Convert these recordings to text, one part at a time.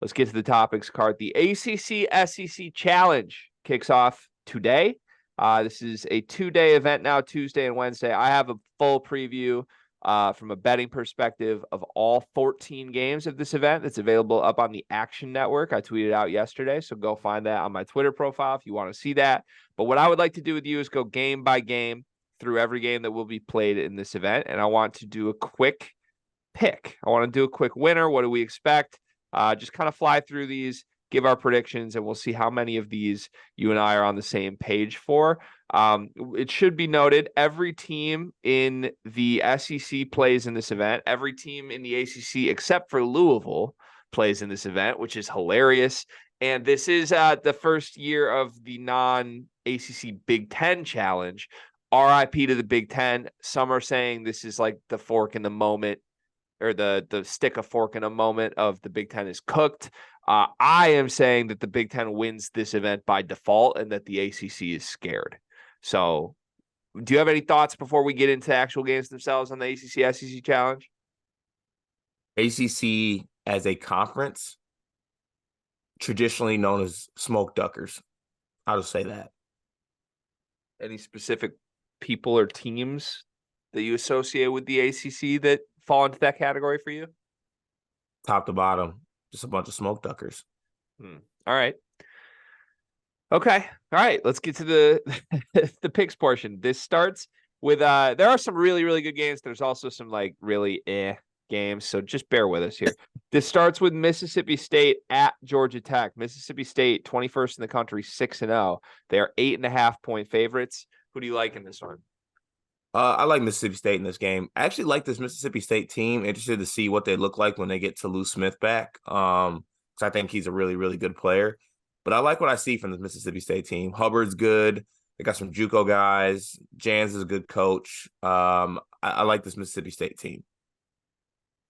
Let's get to the topics card. The ACC-SEC Challenge kicks off today. This is a 2-day event now, Tuesday and Wednesday. I have a full preview from a betting perspective of all 14 games of this event. That's available up on the Action Network. I tweeted out yesterday, so go find that on my Twitter profile if you want to see that. But what I would like to do with you is go game by game through every game that will be played in this event, and I want to do a quick pick. I want to do a quick winner. What do we expect? Just kind of fly through these, give our predictions, and we'll see how many of these you and I are on the same page for. It should be noted, every team in the SEC plays in this event. Every team in the ACC, except for Louisville, plays in this event, which is hilarious. And this is the first year of the non-ACC Big Ten Challenge. RIP to the Big Ten. Some are saying this is like the fork in the moment, or the stick a fork in a moment of the Big Ten is cooked. I am saying that the Big Ten wins this event by default and that the ACC is scared. So do you have any thoughts before we get into actual games themselves on the ACC-SEC Challenge? ACC as a conference, traditionally known as smoke duckers. I'll just say that. Any specific people or teams that you associate with the ACC that fall into that category for you? Top to bottom, just a bunch of smoke duckers. All right. Okay. All right. Let's get to the picks portion. This starts with there are some really, really good games. There's also some like really games. So just bear with us here. This starts with Mississippi State at Georgia Tech. Mississippi State, 21st in the country, 6-0. They are 8.5-point favorites. Who do you like in this one? I like Mississippi State in this game. I actually like this Mississippi State team. Interested to see what they look like when they get Toulouse Smith back. Because I think he's a really, really good player. But I like what I see from the Mississippi State team. Hubbard's good. They got some JUCO guys. Jans is a good coach. I like this Mississippi State team.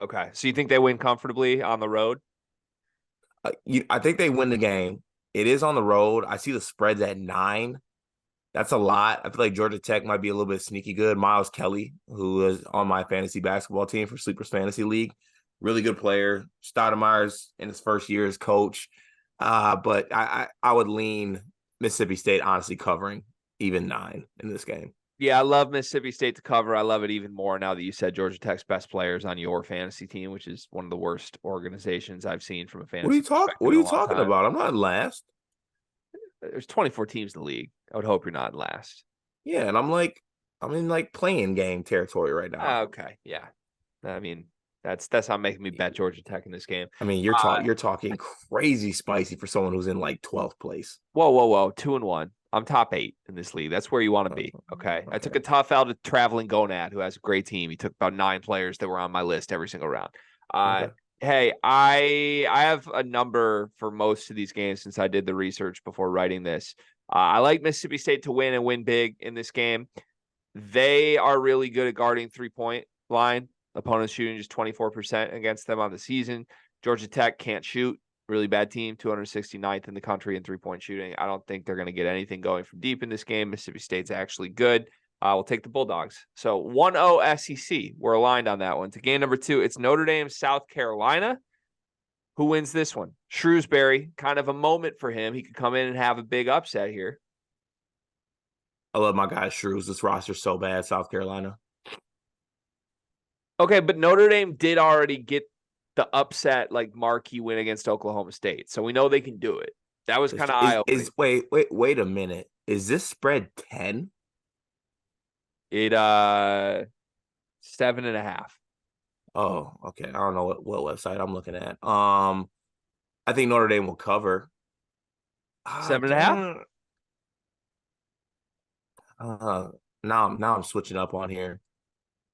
Okay. So you think they win comfortably on the road? I think they win the game. It is on the road. I see the spreads at 9. That's a lot. I feel like Georgia Tech might be a little bit sneaky good. Miles Kelly, who is on my fantasy basketball team for Sleepers Fantasy League, really good player. Stoudemire's in his first year as coach. But I would lean Mississippi State, honestly, covering even 9 in this game. Yeah, I love Mississippi State to cover. I love it even more now that you said Georgia Tech's best players on your fantasy team, which is one of the worst organizations I've seen from a fantasy. What are you talking about? I'm not in last. There's 24 teams in the league. I would hope you're not in last. Yeah, and I'm in like playing game territory right now. Okay, yeah. I mean, that's not making me bet Georgia Tech in this game. I mean, you're talking crazy spicy for someone who's in like 12th place. Whoa. 2-1. I'm top 8 in this league. That's where you want to be. Okay. I took a tough L to Traveling Gonad, who has a great team. He took about 9 players that were on my list every single round. Okay. Hey, I have a number for most of these games since I did the research before writing this. I like Mississippi State to win and win big in this game. They are really good at guarding 3-point line. Opponents shooting just 24% against them on the season. Georgia Tech can't shoot. Really bad team, 269th in the country in 3-point shooting. I don't think they're going to get anything going from deep in this game. Mississippi State's actually good. We'll take the Bulldogs. So 1-0 SEC. We're aligned on that one. To game number 2, it's Notre Dame, South Carolina. Who wins this one? Shrewsbury, kind of a moment for him. He could come in and have a big upset here. I love my guy Shrews. This roster's so bad, South Carolina. Okay, but Notre Dame did already get the upset, like marquee win against Oklahoma State. So we know they can do it. That was kind of eye-opening. Wait a minute. Is this spread 10? It 7.5. Oh, okay. I don't know what website I'm looking at. I think Notre Dame will cover. 7.5? Now I'm switching up on here.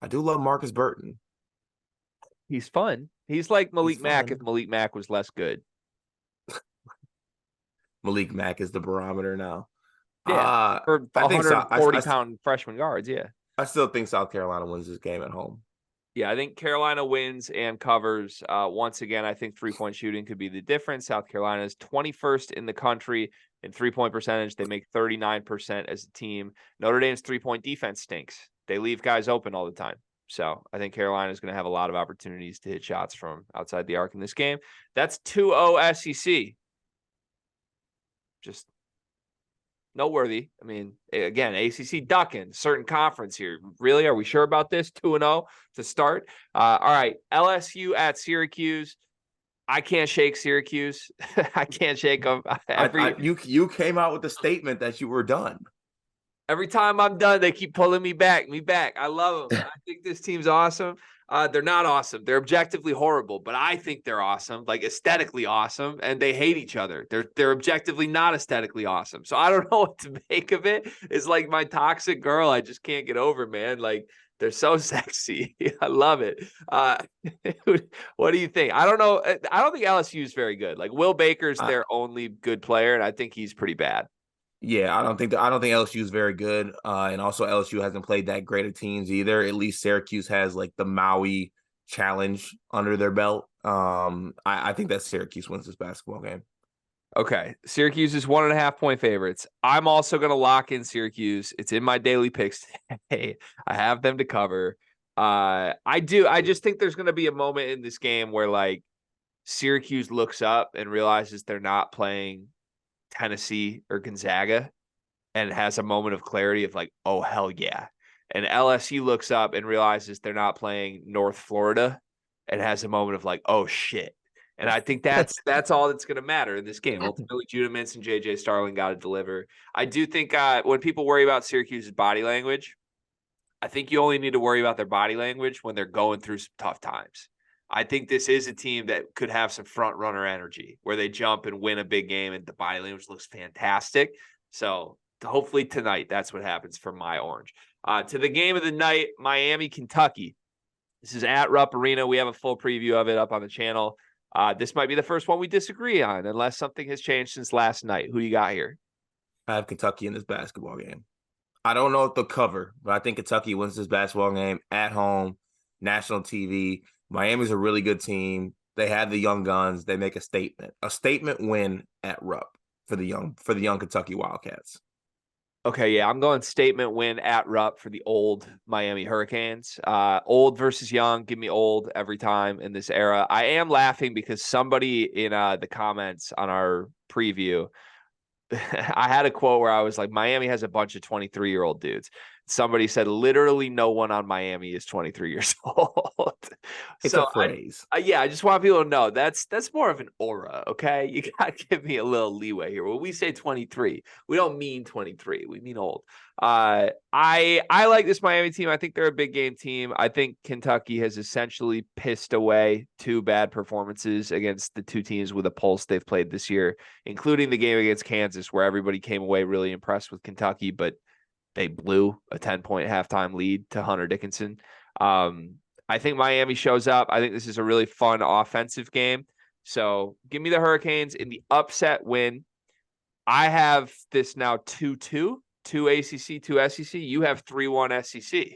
I do love Marcus Burton. He's fun. He's like Malik Mack if Malik Mack was less good. Malik Mack is the barometer now. Yeah, for 140-pound freshman guards, yeah. I still think South Carolina wins this game at home. Yeah, I think Carolina wins and covers. Once again, I think 3-point shooting could be the difference. South Carolina is 21st in the country in 3-point percentage. They make 39% as a team. Notre Dame's 3-point defense stinks. They leave guys open all the time. So I think Carolina is going to have a lot of opportunities to hit shots from outside the arc in this game. That's 2-0 SEC. Just noteworthy. I mean, again, ACC ducking, certain conference here. Really? Are we sure about this? 2-0 to start. All right. LSU at Syracuse. I can't shake Syracuse. I can't shake them. You came out with the statement that you were done. Every time I'm done, they keep pulling me back. I love them. I think this team's awesome. They're not awesome. They're objectively horrible, but I think they're awesome, like aesthetically awesome, and they hate each other. They're objectively not aesthetically awesome. So I don't know what to make of it. It's like my toxic girl. I just can't get over, man. Like, they're so sexy. I love it. What do you think? I don't know. I don't think LSU is very good. Like, Will Baker's their only good player, and I think he's pretty bad. Yeah, I don't think LSU is very good. And also LSU hasn't played that great of teams either. At least Syracuse has like the Maui challenge under their belt. I think that Syracuse wins this basketball game. Okay. Syracuse is 1.5-point favorites. I'm also going to lock in Syracuse. It's in my daily picks today. I have them to cover. I just think there's going to be a moment in this game where like Syracuse looks up and realizes they're not playing Tennessee or Gonzaga and has a moment of clarity of like, oh, hell yeah. And LSU looks up and realizes they're not playing North Florida and has a moment of like, oh, shit. And I think that's all that's going to matter in this game. Ultimately, Judah Mintz and JJ Starling got to deliver. I do think when people worry about Syracuse's body language, I think you only need to worry about their body language when they're going through some tough times. I think this is a team that could have some front runner energy where they jump and win a big game and the body language looks fantastic. So hopefully tonight, that's what happens for my Orange. To the game of the night, Miami, Kentucky. This is at Rupp Arena. We have a full preview of it up on the channel. This might be the first one we disagree on unless something has changed since last night. Who you got here? I have Kentucky in this basketball game. I don't know if they'll cover, but I think Kentucky wins this basketball game at home, national TV. Miami's a really good team. They have the young guns. They make a statement win at Rupp for the young Kentucky Wildcats. Okay, yeah, I'm going statement win at Rupp for the old Miami Hurricanes. Old versus young, give me old every time in this era. I am laughing because somebody in the comments on our preview, I had a quote where I was like, Miami has a bunch of 23-year-old dudes. Somebody said literally no one on Miami is 23 years old. It's a phrase. I just want people to know that's more of an aura, okay? You got to give me a little leeway here. When we say 23, we don't mean 23. We mean old. I like this Miami team. I think they're a big game team. I think Kentucky has essentially pissed away 2 bad performances against the 2 teams with a pulse they've played this year, including the game against Kansas, where everybody came away really impressed with Kentucky, but they blew a 10-point halftime lead to Hunter Dickinson. I think Miami shows up. I think this is a really fun offensive game. So give me the Hurricanes in the upset win. I have this now 2-2, 2 ACC, 2 SEC. You have 3-1 SEC.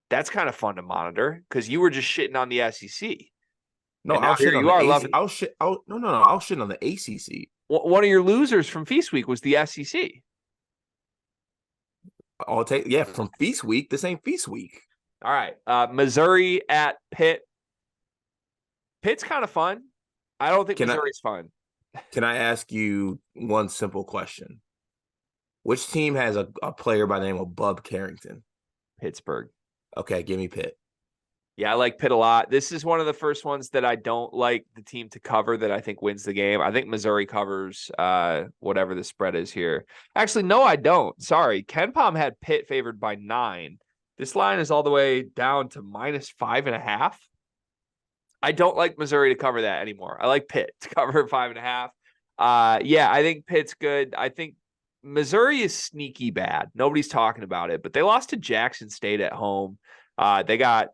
That's kind of fun to monitor because you were just shitting on the SEC. No, I'll shit on the ACC. I'll shit on the ACC. One of your losers from Feast Week was the SEC. I'll take from Feast Week. This ain't Feast Week. All right. Missouri at Pitt. Pitt's kind of fun. I don't think Missouri's fun. Can I ask you one simple question? Which team has a player by the name of Bub Carrington? Pittsburgh. Okay, give me Pitt. Yeah, I like Pitt a lot. This is one of the first ones that I don't like the team to cover that I think wins the game. I think Missouri covers whatever the spread is here. Actually, no, I don't. Sorry. KenPom had Pitt favored by 9. This line is all the way down to -5.5. I don't like Missouri to cover that anymore. I like Pitt to cover 5.5. I think Pitt's good. I think Missouri is sneaky bad. Nobody's talking about it, but they lost to Jackson State at home. They got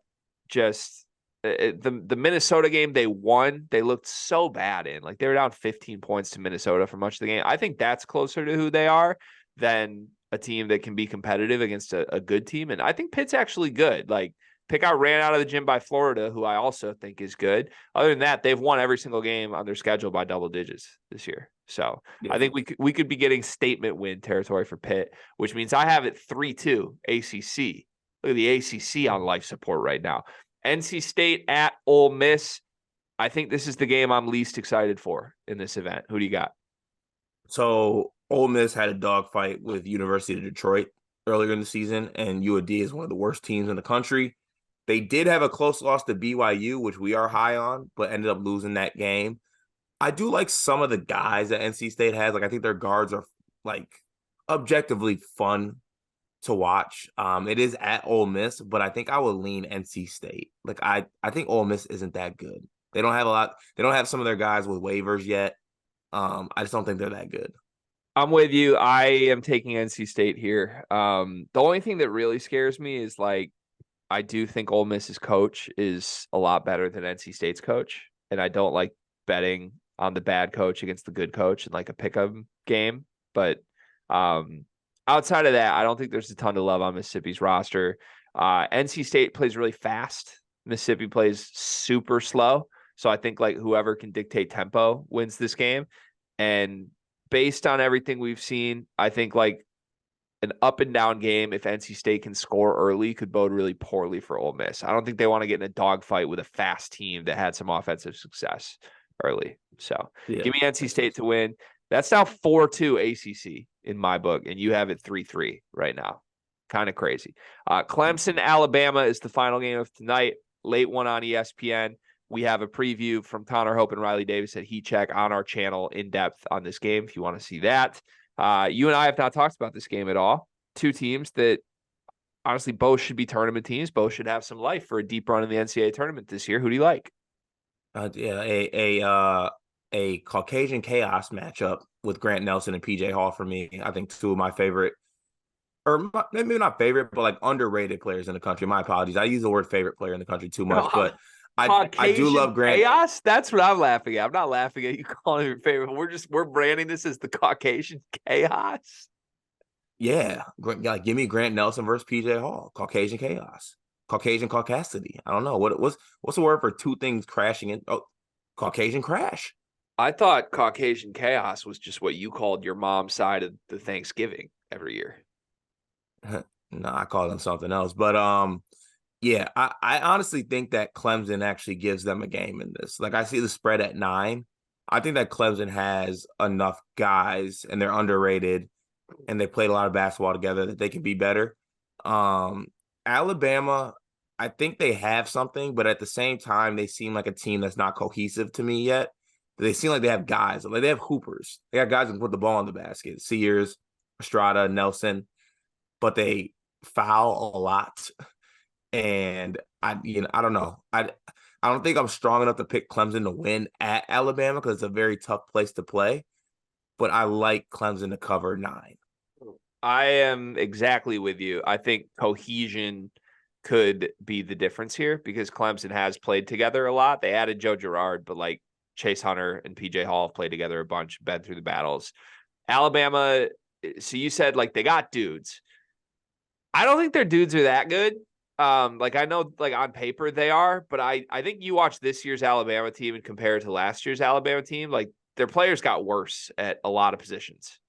just the Minnesota game they won. They looked so bad in. Like, they were down 15 points to Minnesota for much of the game. I think that's closer to who they are than a team that can be competitive against a good team. And I think Pitt's actually good. Like, Pitt got ran out of the gym by Florida, who I also think is good. Other than that, they've won every single game on their schedule by double digits this year. So yeah. I think we could be getting statement win territory for Pitt, which means I have it 3-2 ACC. Look at the ACC on life support right now. NC State at Ole Miss. I think this is the game I'm least excited for in this event. Who do you got? So Ole Miss had a dogfight with University of Detroit earlier in the season, and UOD is one of the worst teams in the country. They did have a close loss to BYU, which we are high on, but ended up losing that game. I do like some of the guys that NC State has. Like, I think their guards are like objectively fun to watch. It is at Ole Miss, but I think I would lean NC State. Like, I think Ole Miss isn't that good. They don't have a lot. They don't have some of their guys with waivers yet. I just don't think they're that good. I'm with you. I am taking NC State here. The only thing that really scares me is like I do think Ole Miss's coach is a lot better than NC State's coach, and I don't like betting on the bad coach against the good coach in like a pick'em game. But outside of that, I don't think there's a ton to love on Mississippi's roster. NC State plays really fast. Mississippi plays super slow. So I think like whoever can dictate tempo wins this game. And based on everything we've seen, I think like an up and down game, if NC State can score early, could bode really poorly for Ole Miss. I don't think they want to get in a dogfight with a fast team that had some offensive success early. So give me NC State to win. That's now 4-2 ACC in my book, and you have it 3-3 right now. Kind of crazy. Clemson, Alabama is the final game of tonight. Late one on ESPN. We have a preview from Connor Hope and Riley Davis at Heat Check on our channel in depth on this game if you want to see that. You and I have not talked about this game at all. Two teams that honestly both should be tournament teams. Both should have some life for a deep run in the NCAA tournament this year. Who do you like? A Caucasian chaos matchup with Grant Nelson and PJ Hall for me. I think two of my favorite, or maybe not favorite, but like underrated players in the country. My apologies. I use the word favorite player in the country too much, but I do love Grant. Chaos? That's what I'm laughing at. I'm not laughing at you calling him your favorite. We're branding this as the Caucasian chaos. Yeah, like give me Grant Nelson versus PJ Hall. Caucasian chaos. Caucasian caucasity. I don't know. What's the word for two things crashing in? Oh, Caucasian crash. I thought Caucasian chaos was just what you called your mom's side of the Thanksgiving every year. No, I call them something else. But yeah, I honestly think that Clemson actually gives them a game in this. Like, I see the spread at 9. I think that Clemson has enough guys, and they're underrated, and they played a lot of basketball together, that they can be better. Alabama, I think they have something, but at the same time, they seem like a team that's not cohesive to me yet. They seem like they have guys. Like, they have hoopers. They got guys who can put the ball in the basket. Sears, Estrada, Nelson. But they foul a lot. And I don't know. I don't think I'm strong enough to pick Clemson to win at Alabama because it's a very tough place to play. But I like Clemson to cover 9. I am exactly with you. I think cohesion could be the difference here because Clemson has played together a lot. They added Joe Girard, but like Chase Hunter and PJ Hall have played together a bunch, been through the battles. Alabama, so you said like they got dudes. I don't think their dudes are that good. Like I know like on paper they are, but I think you watch this year's Alabama team and compare it to last year's Alabama team, like their players got worse at a lot of positions.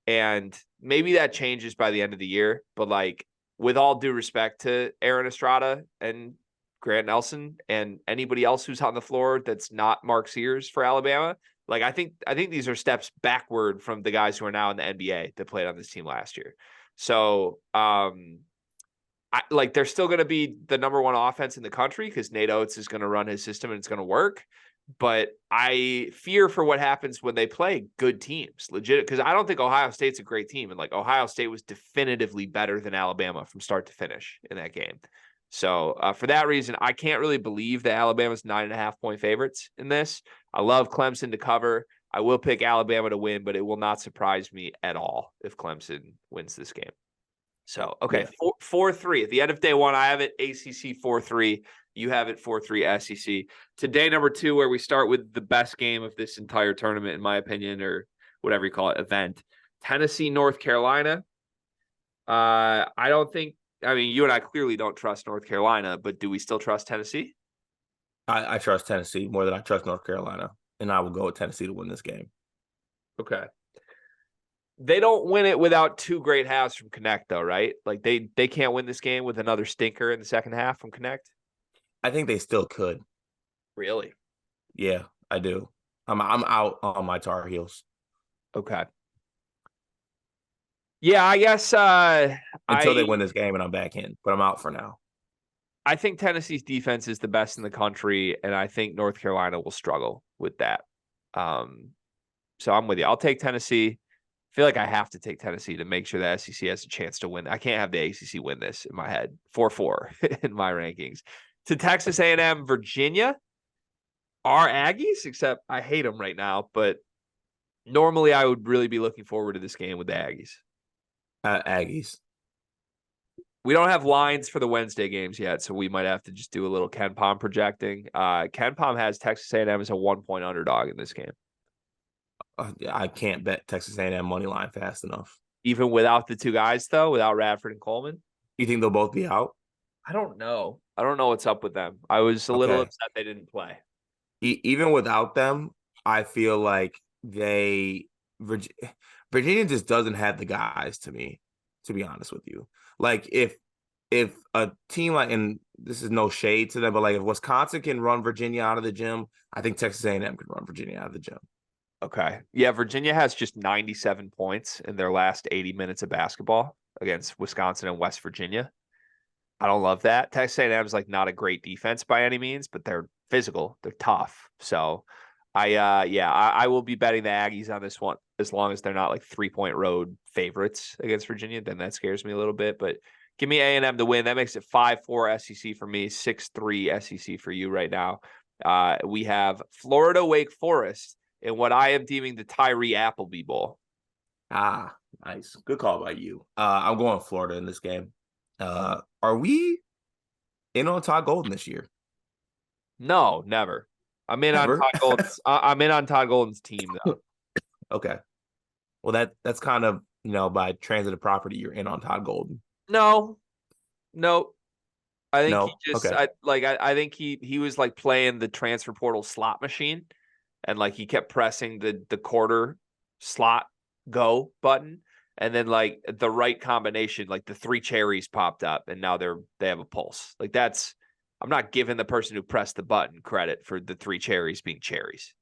And maybe that changes by the end of the year, but like with all due respect to Aaron Estrada and Grant Nelson and anybody else who's on the floor that's not Mark Sears for Alabama, like I think these are steps backward from the guys who are now in the NBA that played on this team last year. So like they're still going to be the number one offense in the country because Nate Oates is going to run his system and it's going to work. But I fear for what happens when they play good teams, legit, because I don't think Ohio State's a great team. And like Ohio State was definitively better than Alabama from start to finish in that game. So for that reason, I can't really believe that Alabama's 9.5-point favorites in this. I love Clemson to cover. I will pick Alabama to win, but it will not surprise me at all if Clemson wins this game. So, okay, 4-3. At the end of day one, I have it ACC 4-3. You have it 4-3 SEC. Today, number 2, where we start with the best game of this entire tournament, in my opinion, or whatever you call it, event. Tennessee, North Carolina. I mean, you and I clearly don't trust North Carolina, but do we still trust Tennessee? I trust Tennessee more than I trust North Carolina, and I will go with Tennessee to win this game. Okay. They don't win it without two great halves from Connect, though, right? Like they can't win this game with another stinker in the second half from Connect. I think they still could. Really? Yeah, I do. I'm out on my Tar Heels Okay. Yeah, I guess until they win this game and I'm back in, but I'm out for now. I think Tennessee's defense is the best in the country, and I think North Carolina will struggle with that. So I'm with you. I'll take Tennessee. I feel like I have to take Tennessee to make sure the SEC has a chance to win. I can't have the ACC win this in my head. 4-4 in my rankings. To Texas A&M, Virginia are Aggies, except I hate them right now. But normally I would really be looking forward to this game with the Aggies. Aggies. We don't have lines for the Wednesday games yet, so we might have to just do a little KenPom projecting. KenPom has Texas A&M as a 1-point underdog in this game. I can't bet Texas A&M money line fast enough. Even without the two guys, though, without Radford and Coleman? You think they'll both be out? I don't know. I don't know what's up with them. I was a little upset they didn't play. Even without them, I feel like Virginia just doesn't have the guys to me, to be honest with you. Like if a team like, and this is no shade to them, but like if Wisconsin can run Virginia out of the gym, I think Texas A&M can run Virginia out of the gym. Okay. Yeah, Virginia has just 97 points in their last 80 minutes of basketball against Wisconsin and West Virginia. I don't love that. Texas A&M is like not a great defense by any means, but they're physical. They're tough. So I will be betting the Aggies on this one as long as they're not like 3-point road favorites against Virginia. Then that scares me a little bit, but give me A&M to win. That makes it 5-4 SEC for me, 6-3 SEC for you right now. We have Florida Wake Forest in what I am deeming the Tyree Appleby Bowl. Ah, nice. Good call by you. I'm going Florida in this game. Are we in on Todd Golden this year? No, never. I'm in on Todd Golden's. I'm in on Todd Golden's team though. Okay. Well, that's kind of by transitive property you're in on Todd Golden. No. I think No? he just Okay. I think he was like playing the transfer portal slot machine, and like he kept pressing the quarter slot go button, and then like the right combination, like the 3 cherries popped up, and now they have a pulse. Like that's. I'm not giving the person who pressed the button credit for the 3 cherries being cherries.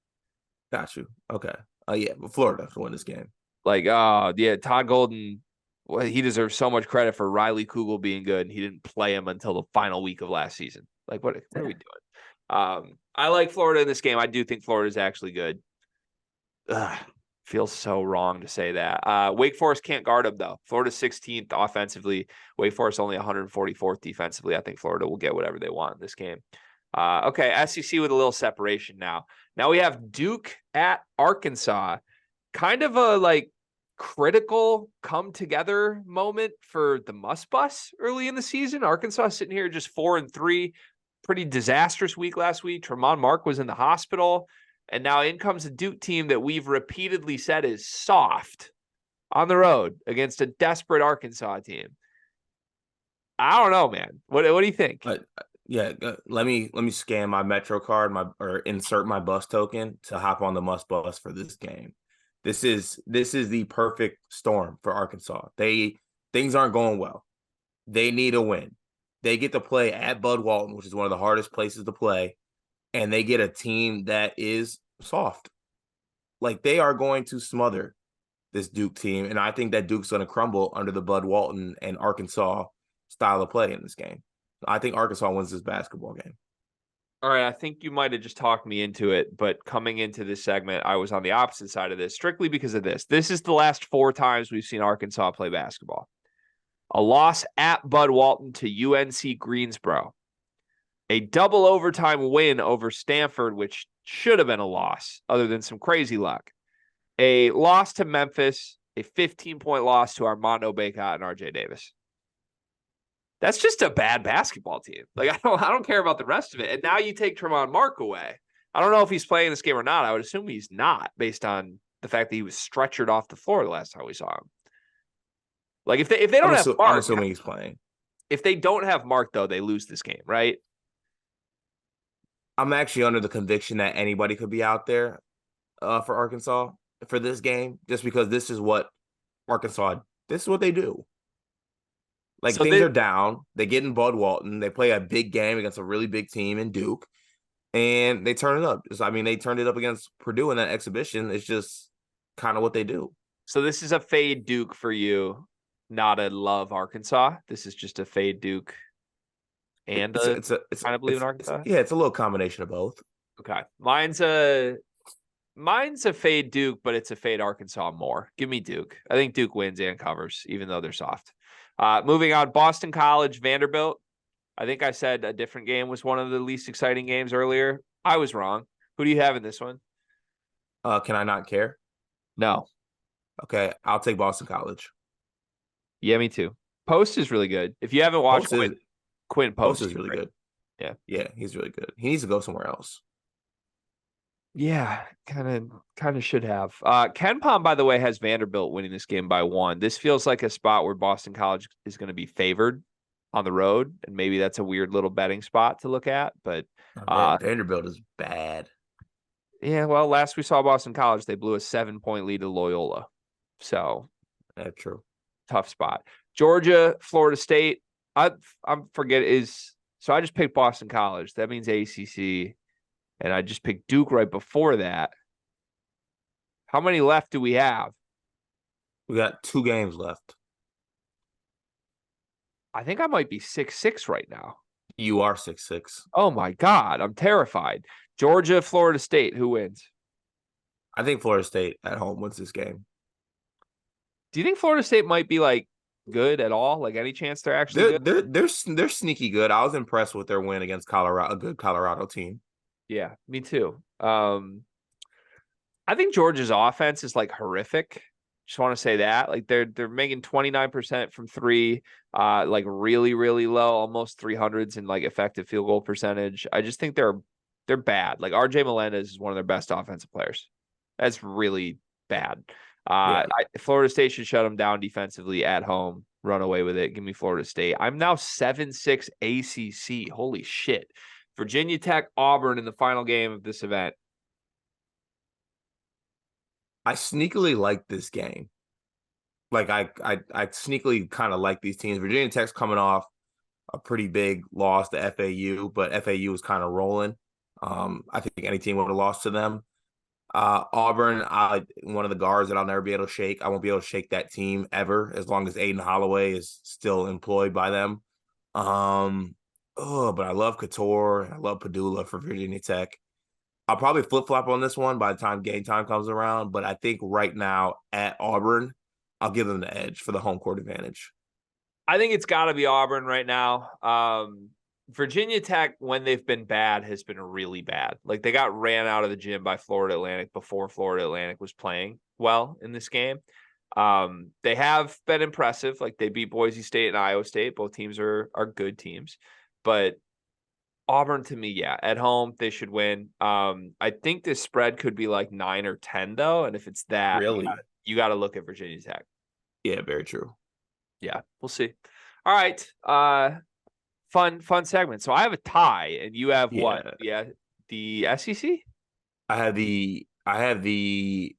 Got you. Okay. Yeah, but Florida to win this game. Like, yeah, Todd Golden, well, he deserves so much credit for Riley Kugel being good, and he didn't play him until the final week of last season. Like, what are we doing? I like Florida in this game. I do think Florida is actually good. Feels so wrong to say that. Wake Forest can't guard him, though. Florida's 16th offensively. Wake Forest only 144th defensively. I think Florida will get whatever they want in this game. Okay, SEC with a little separation now. Now we have Duke at Arkansas. Kind of a like critical come together moment for the Muss Bus early in the season. Arkansas sitting here just 4-3. Pretty disastrous week last week. Tremont Mark was in the hospital. And now in comes a Duke team that we've repeatedly said is soft on the road against a desperate Arkansas team. I don't know, man. What do you think? Yeah, let me scan my Metro card, or insert my bus token to hop on the Muss Bus for this game. This is the perfect storm for Arkansas. Things aren't going well. They need a win. They get to play at Bud Walton, which is one of the hardest places to play, and they get a team that is soft. Like they are going to smother this Duke team, and I think that Duke's going to crumble under the Bud Walton and Arkansas style of play in this game. I think Arkansas wins this basketball game. All right, I think you might have just talked me into it, but coming into this segment, I was on the opposite side of this, strictly because of this. This is the last 4 times we've seen Arkansas play basketball. A loss at Bud Walton to UNC Greensboro. A double overtime win over Stanford, which should have been a loss, other than some crazy luck. A loss to Memphis, a 15-point loss to Armando Bacot and RJ Davis. That's just a bad basketball team. Like I don't care about the rest of it. And now you take Tremont Mark away. I don't know if he's playing this game or not. I would assume he's not, based on the fact that he was stretchered off the floor the last time we saw him. Like if they don't have Mark, I'm assuming he's playing. If they don't have Mark, though, they lose this game, right? I'm actually under the conviction that anybody could be out there for Arkansas for this game, just because this is what Arkansas, this is what they do. Like So things this are down. They get in Bud Walton. They play a big game against a really big team in Duke, and they turn it up. I mean, they turned it up against Purdue in that exhibition. It's just kind of what they do. so this is a fade Duke for you, not a love Arkansas. This is just a fade Duke and It's a it's a it's kind of believe in Arkansas. yeah, it's a little combination of both. Okay. Mine's a fade Duke, but it's a fade Arkansas more. Give me Duke. I think Duke wins and covers, even though they're soft. Moving on, Boston College, Vanderbilt. I think I said a different game was one of the least exciting games earlier. I was wrong. Who do you have in this one? Can I not care? No. Okay, I'll take Boston College. Yeah, me too. Post is really good. If you haven't watched Quinn Post, Post is really good. Yeah. Yeah, he's really good. He needs to go somewhere else. Yeah, kind of should have. Ken Pom, by the way, has Vanderbilt winning this game by 1. This feels like a spot where Boston College is going to be favored on the road, and maybe that's a weird little betting spot to look at. But Vanderbilt is bad. yeah, well, last we saw Boston College, they blew a 7-point lead to Loyola. So That's true. tough spot. Georgia, Florida State. I'm forget is so I just picked Boston College. That means ACC. And I just picked Duke right before that. How many left do we have? We got 2 games left. I think I might be 6-6 right now. You are 6-6. Oh my God, I'm terrified. Georgia, Florida State, who wins? I think Florida State at home wins this game. Do you think Florida State might be like good at all? Like any chance they're actually good? They're sneaky good. I was impressed with their win against Colorado, a good Colorado team. Yeah, me too. I think Georgia's offense is like horrific. Just want to say that. Like they're making 29% from 3, like really, really low, almost 300s in like effective field goal percentage. I just think they're bad. Like RJ Melendez is one of their best offensive players. That's really bad. Florida State should shut them down defensively at home. Run away with it. Give me Florida State. I'm now 7-6 ACC. Holy shit. Virginia Tech, Auburn in the final game of this event. I sneakily like this game. Like I sneakily kind of like these teams. Virginia Tech's coming off a pretty big loss to FAU, but FAU was kind of rolling. I think any team would have lost to them. Auburn, one of the guards that I'll never be able to shake. I won't be able to shake that team ever as long as Aiden Holloway is still employed by them. But I love Couture and I love Padula for Virginia Tech. I'll probably flip-flop on this one by the time game time comes around, but I think right now at Auburn, I'll give them the edge for the home court advantage. I think it's got to be Auburn right now. Virginia Tech, when they've been bad, has been really bad. Like they got ran out of the gym by Florida Atlantic before Florida Atlantic was playing well in this game. They have been impressive. Like they beat Boise State and Iowa State. Both teams are good teams. But Auburn, to me, yeah, at home, they should win. I think this spread could be like 9 or 10, though. And if it's that, really, you got to look at Virginia Tech. Yeah, very true. Yeah, we'll see. All right. Fun segment. So I have a tie, and you have what? Yeah, the SEC? I have the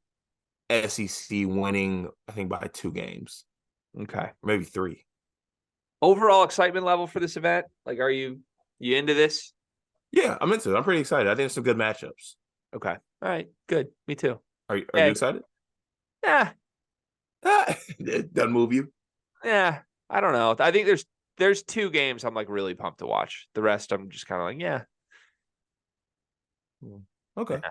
SEC winning, I think, by 2 games. Okay. Maybe 3. Overall excitement level for this event? Like, are you into this? Yeah, I'm into it. I'm pretty excited. I think there's some good matchups. Okay. All right. Good. Me too. Are you excited? Yeah. It doesn't move you? Yeah. I don't know. I think there's 2 games I'm like really pumped to watch. The rest I'm just kind of like, yeah. Okay. Yeah.